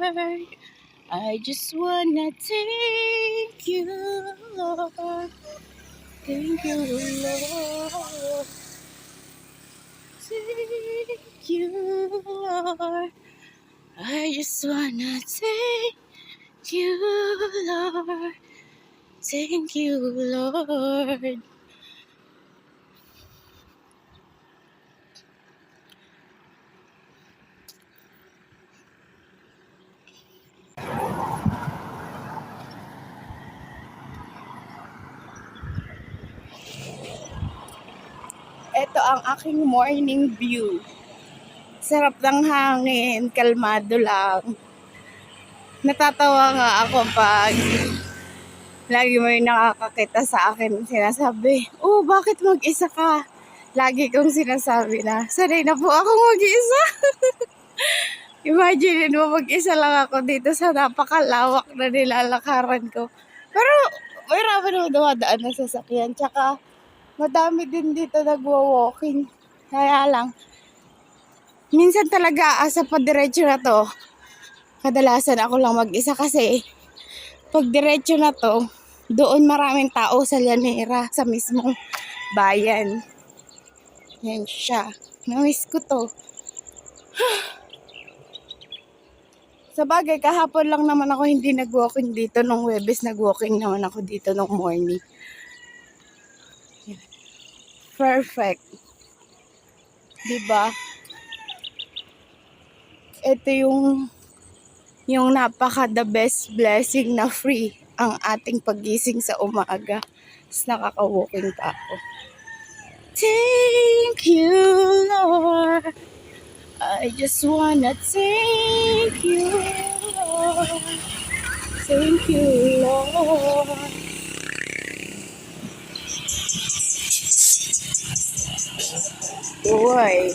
Lord. I just wanna thank you, Lord. Thank you, Lord. Thank you, Lord. I just wanna thank you, Lord. Thank you, Lord. Ito ang aking morning view. Sarap ng hangin, kalmado lang. Natatawa nga ako pag lagi may nakakakita sa akin sinasabi, "Oh, bakit mag-isa ka?" Lagi kong sinasabi na, sanay na po akong mag-isa. Imagine mo, mag-isa lang ako dito sa napakalawak na nilalakaran ko. Pero may rami naman dumadaan na sasakyan. Tsaka madami din dito nagwo-walking. Kaya lang, minsan talaga sa padiretso na to, kadalasan ako lang mag-isa kasi pag diretso na to, doon maraming tao sa Llanera, sa mismong bayan. Yan siya. Namiss ko to. Sa bagay, kahapon lang naman ako hindi nag-walking dito. Nung Huwebes, nag-walking naman ako dito nung morning. Perfect. Diba? Ito yung napaka the best blessing na free ang ating pagising sa umaga. Tapos nakaka-walking pa ako. Thank you, Lord. I just wanna thank you, Lord. Thank you, Lord. Boy.